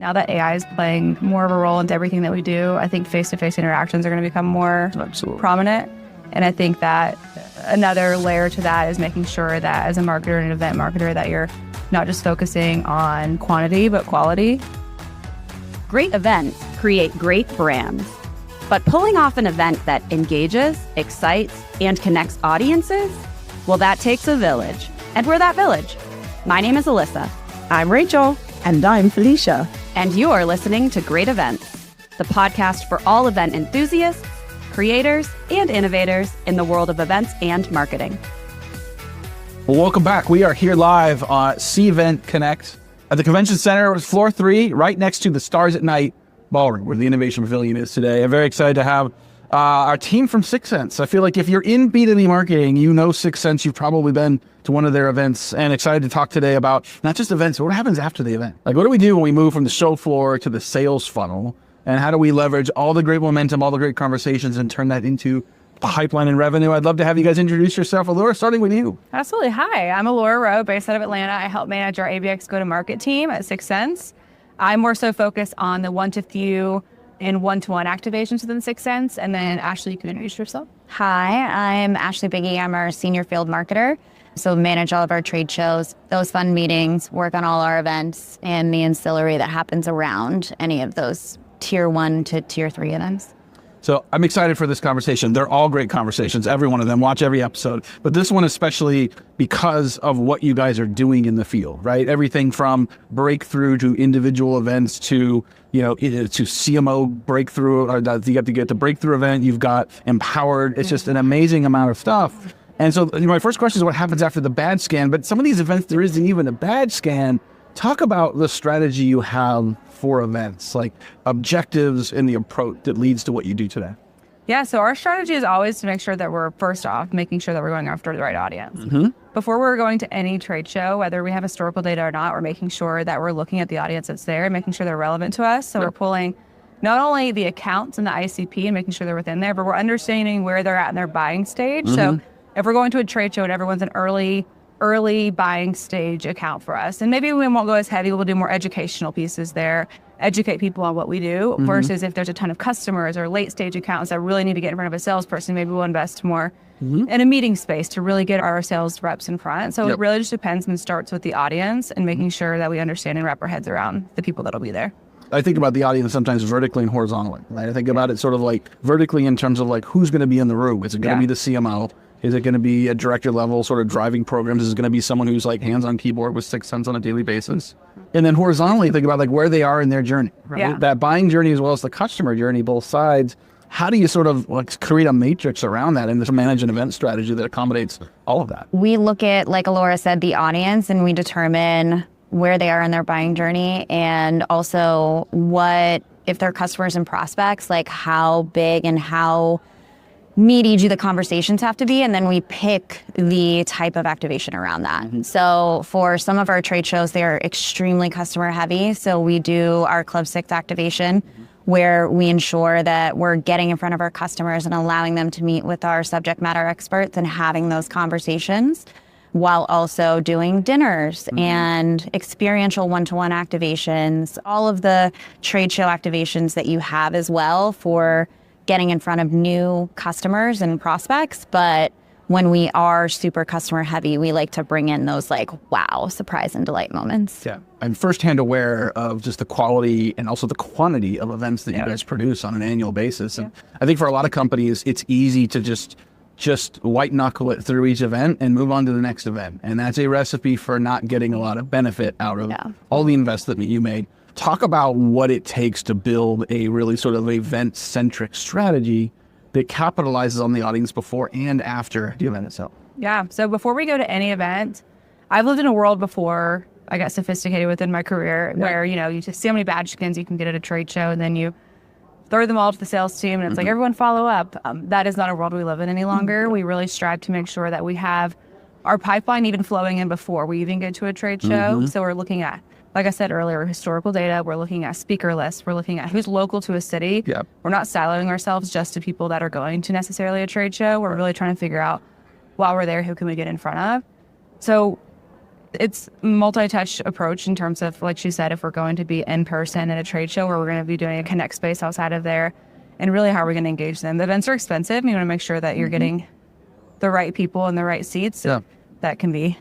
Now that AI is playing more of a role into everything that we do, I think face-to-face interactions are going to become more prominent. And I think that another layer to that is making sure that as a marketer and an event marketer that you're not just focusing on quantity, but quality. Great events create great brands. But pulling off an event that engages, excites, and connects audiences, well, that takes a village. And we're that village. My name is Alyssa. I'm Rachel. And I'm Felicia. And you're listening to Great Events, the podcast for all event enthusiasts, creators, and innovators in the world of events and marketing. Well, welcome back. We are here live on Cvent CONNECT at the Convention Center, floor 3, right next to the Stars at Night ballroom, where the Innovation Pavilion is today. I'm very excited to have our team from Sixth Sense. I feel like if you're in B2B marketing, you know Sixth Sense. You've probably been to one of their events, and excited to talk today about not just events, but what happens after the event. Like, what do we do when we move from the show floor to the sales funnel? And how do we leverage all the great momentum, all the great conversations, and turn that into pipeline and revenue? I'd love to have you guys introduce yourself. Alura, starting with you. Absolutely. Hi, I'm Alura Rowe, based out of Atlanta. I help manage our ABX go-to-market team at Sixth Sense. I'm more so focused on the one-to-few and one-to-one activations within Sixth Sense. And then Ashley, you can introduce yourself. Hi, I'm Ashley Biggie. I'm our senior field marketer. So manage all of our trade shows, those fun meetings, work on all our events, and the ancillary that happens around any of those tier 1 to tier 3 events. So I'm excited for this conversation. They're all great conversations, every one of them. Watch every episode. But this one especially because of what you guys are doing in the field, right? Everything from breakthrough to individual events to, to CMO breakthrough. Or you have to get the breakthrough event. You've got empowered. It's just an amazing amount of stuff. And so my first question is what happens after the bad scan? But some of these events, there isn't even a bad scan. Talk about the strategy you have for events, like objectives and the approach that leads to what you do today. Yeah, so our strategy is always to make sure that we're, first off, making sure that we're going after the right audience. Mm-hmm. Before we're going to any trade show, whether we have historical data or not, we're making sure that we're looking at the audience that's there and making sure they're relevant to us. So we're pulling not only the accounts and the ICP and making sure they're within there, but we're understanding where they're at in their buying stage. Mm-hmm. So if we're going to a trade show and everyone's an early buying stage account for us, and maybe we won't go as heavy, we'll do more educational pieces there, educate people on what we do, mm-hmm. versus if there's a ton of customers or late stage accounts that really need to get in front of a salesperson, maybe we'll invest more mm-hmm. in a meeting space to really get our sales reps in front. So It really just depends and starts with the audience and making sure that we understand and wrap our heads around the people that'll be there. I think about the audience sometimes vertically and horizontally, right? I think about it sort of like vertically in terms of like who's going to be in the room. Is it going to be the CMO? Is it going to be a director level sort of driving programs? Is it going to be someone who's like hands on keyboard with Sixth Sense on a daily basis? And then horizontally, think about like where they are in their journey, right? Yeah. That buying journey as well as the customer journey, both sides. How do you sort of like create a matrix around that and manage an event strategy that accommodates all of that? We look at, like Alura said, the audience, and we determine where they are in their buying journey, and also what, if they're customers and prospects, like how big and how meaty do the conversations have to be, and then we pick the type of activation around that. Mm-hmm. So for some of our trade shows, they are extremely customer heavy. So we do our Club 6 activation, mm-hmm. where we ensure that we're getting in front of our customers and allowing them to meet with our subject matter experts and having those conversations, while also doing dinners mm-hmm. and experiential one-to-one activations, all of the trade show activations that you have as well for getting in front of new customers and prospects. But when we are super customer heavy, we like to bring in those like, wow, surprise and delight moments. Yeah, I'm firsthand aware of just the quality and also the quantity of events that you guys produce on an annual basis. And I think for a lot of companies, it's easy to just white knuckle it through each event and move on to the next event. And that's a recipe for not getting a lot of benefit out of all the investment that you made. Talk about what it takes to build a really sort of event-centric strategy that capitalizes on the audience before and after the event itself. Yeah, so before we go to any event, I've lived in a world before I got sophisticated within my career where, you just see how many badge skins you can get at a trade show, and then you throw them all to the sales team, and it's mm-hmm. like, everyone follow up. That is not a world we live in any longer. Mm-hmm. We really strive to make sure that we have our pipeline even flowing in before we even get to a trade show. Mm-hmm. So we're looking at, like I said earlier, historical data. We're looking at speaker lists. We're looking at who's local to a city. Yep. We're not siloing ourselves just to people that are going to necessarily a trade show. We're really trying to figure out, while we're there, who can we get in front of? So It's multi-touch approach in terms of, like she said, if we're going to be in person at a trade show, or we're going to be doing a connect space outside of there, and really how are we going to engage them. The events are expensive. You want to make sure that you're getting the right people in the right seats. Yeah. That can be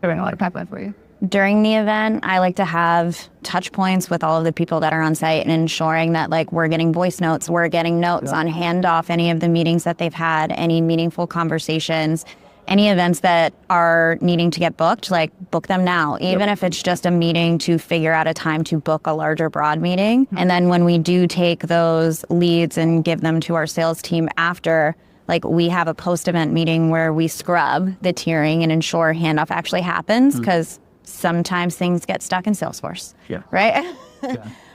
doing a lot of pipeline for you. During the event, I like to have touch points with all of the people that are on site and ensuring that like we're getting voice notes, we're getting notes on handoff, any of the meetings that they've had, any meaningful conversations, any events that are needing to get booked, like book them now, even if it's just a meeting to figure out a time to book a larger broad meeting. And then when we do take those leads and give them to our sales team after, like we have a post-event meeting where we scrub the tiering and ensure handoff actually happens, because sometimes things get stuck in Salesforce, right?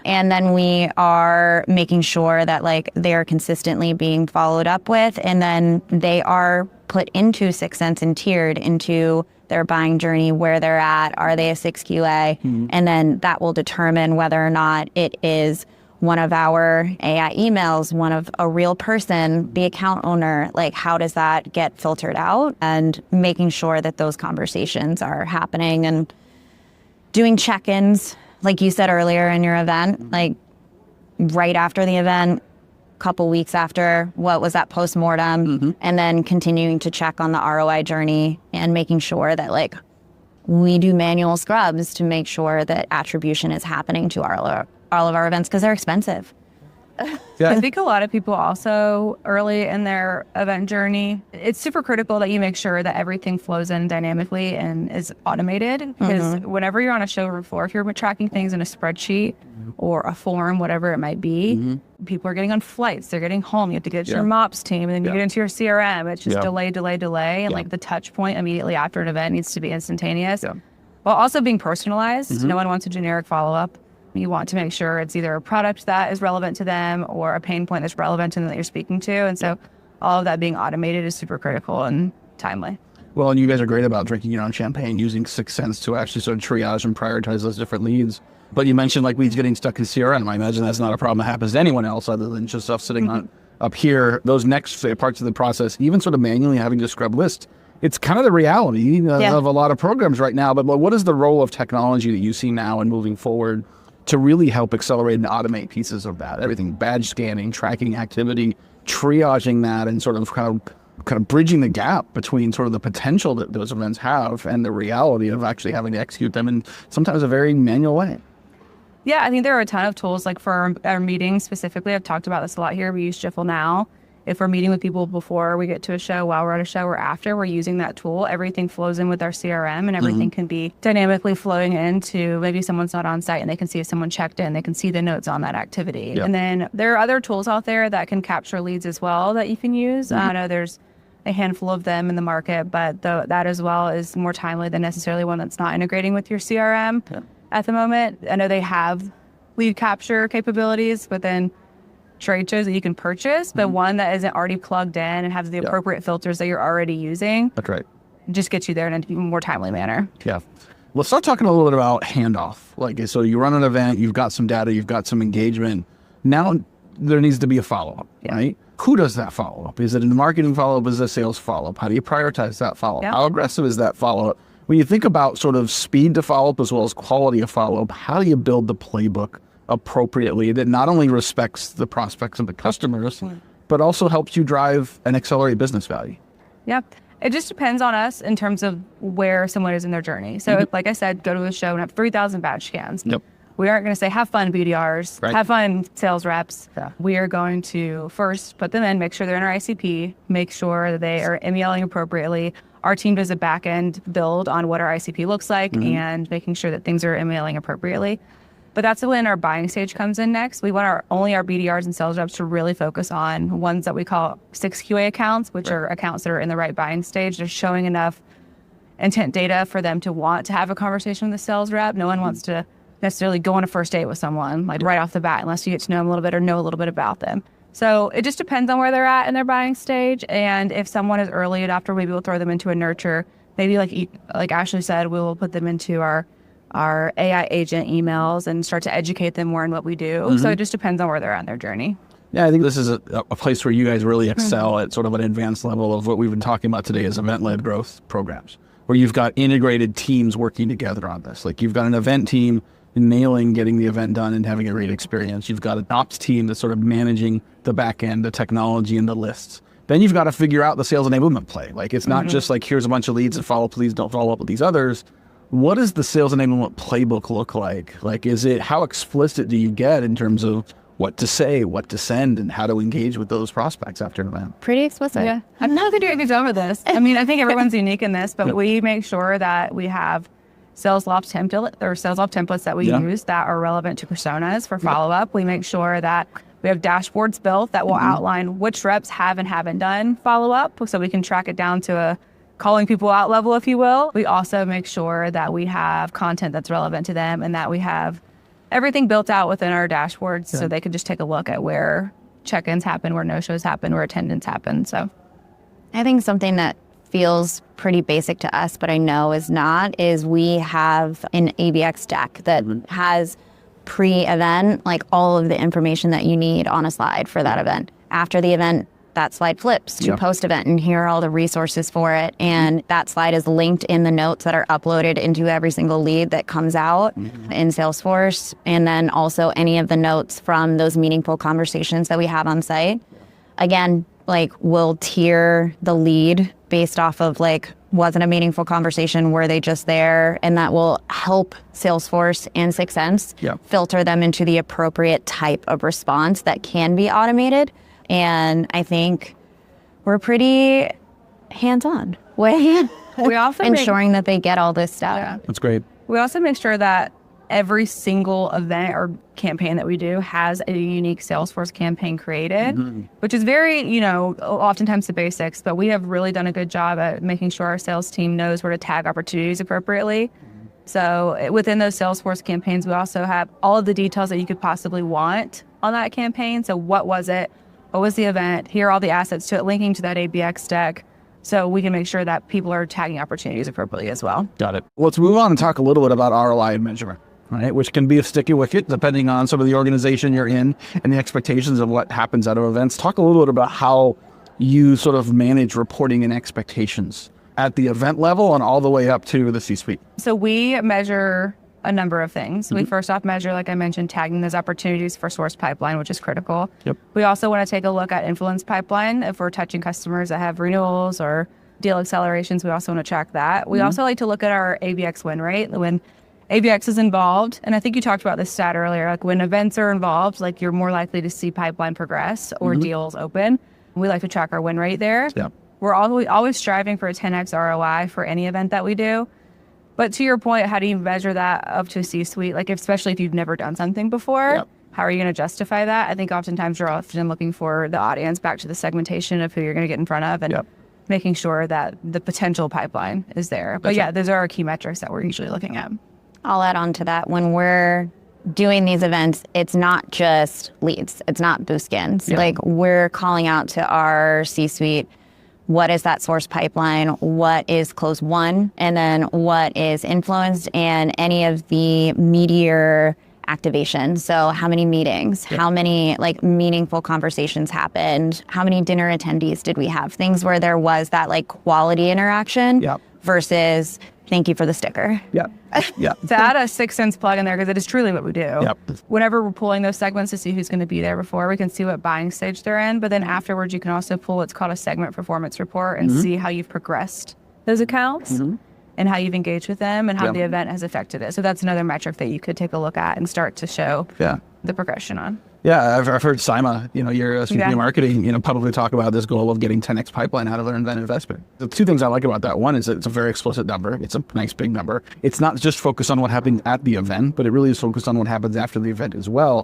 And then we are making sure that like they're consistently being followed up with, and then they are put into Cvent and tiered into their buying journey, where they're at. Are they a 6QA? And then that will determine whether or not it is one of our AI emails, one of a real person, the account owner. Like, how does that get filtered out? And making sure that those conversations are happening and doing check-ins, like you said earlier in your event, like right after the event, couple weeks after, what was that post-mortem, and then continuing to check on the ROI journey and making sure that like we do manual scrubs to make sure that attribution is happening to all of our events, because they're expensive. I think a lot of people also early in their event journey, it's super critical that you make sure that everything flows in dynamically and is automated, because whenever you're on a showroom floor, if you're tracking things in a spreadsheet or a form, whatever it might be, people are getting on flights, they're getting home, you have to get to your MOPS team, and then you get into your CRM. It's just delay. And like the touch point immediately after an event needs to be instantaneous, while also being personalized. No one wants a generic follow-up. You want to make sure it's either a product that is relevant to them or a pain point that's relevant to them that you're speaking to. And so all of that being automated is super critical and timely. Well, and you guys are great about drinking your own champagne, using Cvent to actually sort of triage and prioritize those different leads. But you mentioned like leads getting stuck in CRM. I imagine that's not a problem that happens to anyone else other than just us sitting on up here. Those next parts of the process, even sort of manually having to scrub lists, it's kind of the reality of a lot of programs right now. But what is the role of technology that you see now and moving forward to really help accelerate and automate pieces of that? Everything, badge scanning, tracking activity, triaging that, and sort of kind of bridging the gap between sort of the potential that those events have and the reality of actually having to execute them in sometimes a very manual way. Yeah, I think there are a ton of tools. Like for our meetings specifically, I've talked about this a lot here. We use Jiffle Now. If we're meeting with people before we get to a show, while we're at a show, or after, we're using that tool. Everything flows in with our CRM, and everything can be dynamically flowing into, maybe someone's not on site and they can see if someone checked in, they can see the notes on that activity. And then there are other tools out there that can capture leads as well that you can use. I know there's a handful of them in the market, but that as well is more timely than necessarily one that's not integrating with your CRM at the moment. I know they have lead capture capabilities within trade shows that you can purchase, but one that isn't already plugged in and has the appropriate filters that you're already using. That's right. Just gets you there in an even more timely manner. Yeah. Let's start talking a little bit about handoff. Like, so you run an event, you've got some data, you've got some engagement. Now there needs to be a follow-up, right? Who does that follow-up? Is it a marketing follow-up? Is it a sales follow-up? How do you prioritize that follow-up? How aggressive is that follow-up? When you think about sort of speed to follow-up as well as quality of follow-up, how do you build the playbook appropriately that not only respects the prospects and the customers, but also helps you drive and accelerate business value? Yeah. It just depends on us in terms of where someone is in their journey. So like I said, go to a show and have 3,000 badge scans. We aren't going to say, have fun, BDRs, have fun, sales reps. We are going to first put them in, make sure they're in our ICP, make sure that they are emailing appropriately. Our team does a back-end build on what our ICP looks like and making sure that things are emailing appropriately. But that's when our buying stage comes in next. We want only our BDRs and sales reps to really focus on ones that we call 6QA accounts, which are accounts that are in the right buying stage. They're showing enough intent data for them to want to have a conversation with the sales rep. No one wants to necessarily go on a first date with someone like right off the bat unless you get to know them a little bit or know a little bit about them. So it just depends on where they're at in their buying stage. And if someone is early adopter, maybe we'll throw them into a nurture. Maybe like Ashley said, we will put them into our AI agent emails and start to educate them more in what we do. So it just depends on where they're at in their journey. Yeah, I think this is a place where you guys really excel at sort of an advanced level of what we've been talking about today is event-led growth programs. where you've got integrated teams working together on this. Like you've got an event team nailing getting the event done and having a great experience. You've got an ops team that's sort of managing the back end, the technology and the lists. Then you've got to figure out the sales enablement play. Like it's not just like, here's a bunch of leads and please don't follow up with these others. What does the sales enablement playbook look like? Like, how explicit do you get in terms of what to say, what to send, and how to engage with those prospects after an event? Pretty explicit. Yeah. I'm not going to do a good job of this. I mean, I think everyone's unique in this, but we make sure that we have sales loft templates that we use that are relevant to personas for follow-up. We make sure that we have dashboards built that will outline which reps have and haven't done follow-up, so we can track it down to a calling people out level, if you will. We also make sure that we have content that's relevant to them and that we have everything built out within our dashboards so they can just take a look at where check-ins happen, where no-shows happen, where attendance happens. So I think something that feels pretty basic to us, but I know is not, is we have an ABX deck that has pre-event, like all of the information that you need on a slide for that event. After the event, that slide flips to post-event, and here are all the resources for it. And that slide is linked in the notes that are uploaded into every single lead that comes out in Salesforce. And then also any of the notes from those meaningful conversations that we have on site. Again, like we'll tier the lead based off of like, was it a meaningful conversation? Were they just there? And that will help Salesforce and Sixth Sense filter them into the appropriate type of response that can be automated. And I think we're pretty hands-on with we also ensuring that they get all this stuff. Yeah. That's great. We also make sure that every single event or campaign that we do has a unique Salesforce campaign created, which is very, oftentimes the basics, but we have really done a good job at making sure our sales team knows where to tag opportunities appropriately. So within those Salesforce campaigns, we also have all of the details that you could possibly want on that campaign. So what was it? What was the event? Here are all the assets to it, linking to that ABX deck. So we can make sure that people are tagging opportunities appropriately as well. Got it. Let's move on and talk a little bit about ROI and measurement, right? Which can be a sticky wicket depending on some of the organization you're in and the expectations of what happens at our events. Talk a little bit about how you sort of manage reporting and expectations at the event level and all the way up to the C-suite. So we measure a number of things. We first off measure, like I mentioned, tagging those opportunities for source pipeline, which is critical. We also want to take a look at influence pipeline. If we're touching customers that have renewals or deal accelerations, we also want to track that. We also like to look at our ABX win rate. When ABX is involved, and I think you talked about this stat earlier, like when events are involved, like you're more likely to see pipeline progress or deals open. We like to track our win rate there. We're always striving for a 10x ROI for any event that we do. But to your point, how do you measure that up to C-suite? Like, especially if you've never done something before, how are you going to justify that? I think oftentimes you're often looking for the audience, back to the segmentation of who you're going to get in front of and making sure that the potential pipeline is there. But those are our key metrics that we're usually looking at. I'll add on to that. When we're doing these events, it's not just leads. It's not boost skins. Like we're calling out to our C-suite, what is that source pipeline? What is close one? And then what is influenced and any of the meteor activation. So how many meetings, how many like meaningful conversations happened? How many dinner attendees did we have? Things where there was that like quality interaction versus thank you for the sticker. To add a Sixth Sense plug in there, because it is truly what we do. Whenever we're pulling those segments to see who's going to be there before, we can see what buying stage they're in. But then afterwards, you can also pull what's called a segment performance report and see how you've progressed those accounts and how you've engaged with them and how the event has affected it. So that's another metric that you could take a look at and start to show the progression on. I've heard Sima, your SVP of marketing, publicly talk about this goal of getting 10x pipeline out of their event investment. The two things I like about that, one is that it's a very explicit number. It's a nice big number. It's not just focused on what happened at the event, but it really is focused on what happens after the event as well.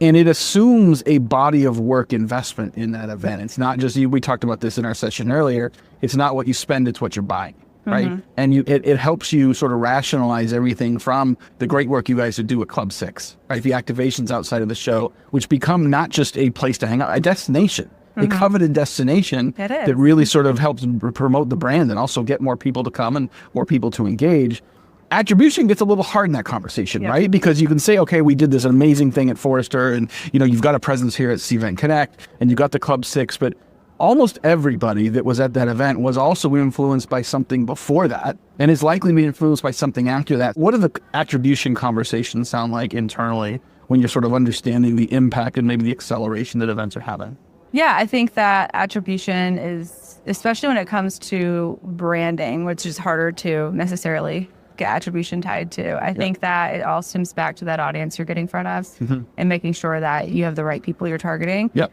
And it assumes a body of work investment in that event. It's not just, we talked about this in our session earlier, it's not what you spend, it's what you're buying. Right. And it helps you sort of rationalize everything from the great work you guys do at Club 6, right? The activations outside of the show, which become not just a place to hang out, a destination, a coveted destination that really sort of helps promote the brand and also get more people to come and more people to engage. Attribution gets a little hard in that conversation, right? Because you can say, okay, we did this amazing thing at Forrester and, you've got a presence here at Cvent CONNECT and you've got the Club 6, but almost everybody that was at that event was also influenced by something before that and is likely to be influenced by something after that. What do the attribution conversations sound like internally when you're sort of understanding the impact and maybe the acceleration that events are having? Yeah, I think that attribution is, especially when it comes to branding, which is harder to necessarily get attribution tied to. I think that it all stems back to that audience you're getting in front of and making sure that you have the right people you're targeting. Yep.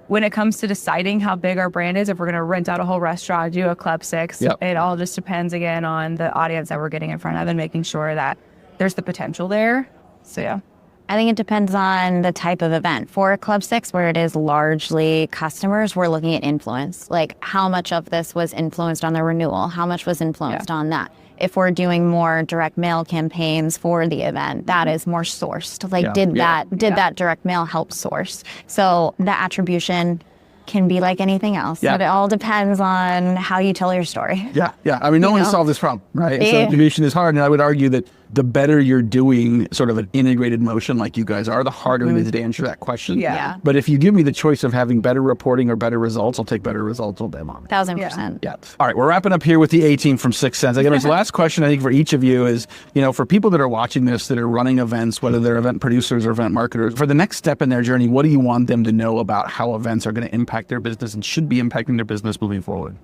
When it comes to deciding how big our brand is, if we're going to rent out a whole restaurant, do a Club 6, it all just depends, again, on the audience that we're getting in front of and making sure that there's the potential there. So, yeah. I think it depends on the type of event. For Club 6, where it is largely customers, we're looking at influence. Like, how much of this was influenced on the renewal? How much was influenced on that? If we're doing more direct mail campaigns for the event, that is more sourced. Like, did that direct mail help source? So the attribution can be like anything else, but it all depends on how you tell your story. Yeah. I mean, no one solved this problem, right? So attribution is hard, and I would argue that the better you're doing sort of an integrated motion like you guys are, the harder it is to answer that question. Yeah. But if you give me the choice of having better reporting or better results, I'll take better results all day long. 1,000%. Yeah. All right, we're wrapping up here with the A-team from 6 Sense. Again, this last question, I think, for each of you is, for people that are watching this, that are running events, whether they're event producers or event marketers, for the next step in their journey, what do you want them to know about how events are going to impact their business and should be impacting their business moving forward?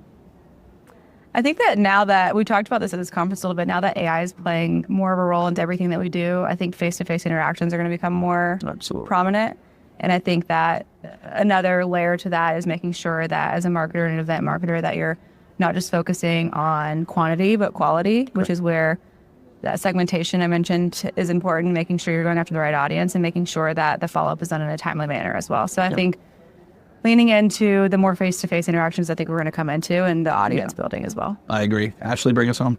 I think that now that we talked about this at this conference a little bit, now that AI is playing more of a role into everything that we do, I think face-to-face interactions are going to become more prominent. And I think that another layer to that is making sure that as a marketer and an event marketer that you're not just focusing on quantity, but quality, which is where that segmentation I mentioned is important, making sure you're going after the right audience and making sure that the follow-up is done in a timely manner as well. So I think leaning into the more face-to-face interactions I think we're going to come into and the audience building as well. I agree. Ashley, bring us home.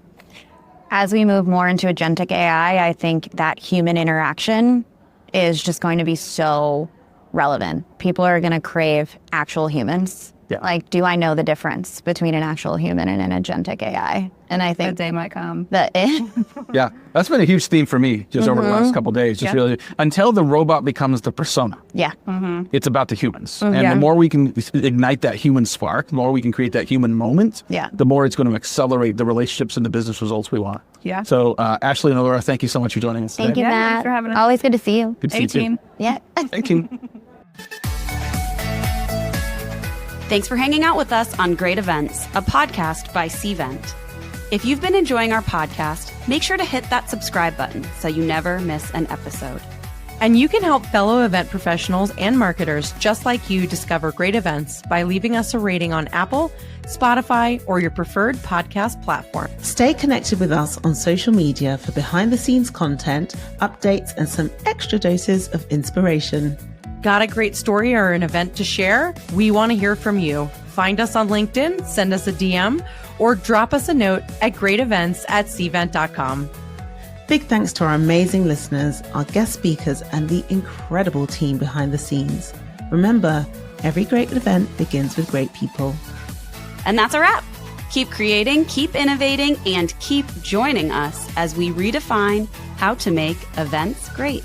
As we move more into agentic AI, I think that human interaction is just going to be so relevant. People are going to crave actual humans. Yeah. Like, do I know the difference between an actual human and an agentic AI? And I think that day might come. Yeah, that's been a huge theme for me just over the last couple of days. Just really, until the robot becomes the persona. Yeah. It's about the humans. And the more we can ignite that human spark, the more we can create that human moment, the more it's going to accelerate the relationships and the business results we want. Yeah. So Ashley and Alura, thank you so much for joining us today. Thank you, Matt. Thanks for having us. Always good to see you. Good to see you too. A-team. Yeah. A-team. Thanks for hanging out with us on Great Events, a podcast by Cvent. If you've been enjoying our podcast, make sure to hit that subscribe button so you never miss an episode. And you can help fellow event professionals and marketers just like you discover great events by leaving us a rating on Apple, Spotify, or your preferred podcast platform. Stay connected with us on social media for behind-the-scenes content, updates, and some extra doses of inspiration. Got a great story or an event to share? We want to hear from you. Find us on LinkedIn, send us a DM, or drop us a note at greatevents@cvent.com. Big thanks to our amazing listeners, our guest speakers, and the incredible team behind the scenes. Remember, every great event begins with great people. And that's a wrap. Keep creating, keep innovating, and keep joining us as we redefine how to make events great.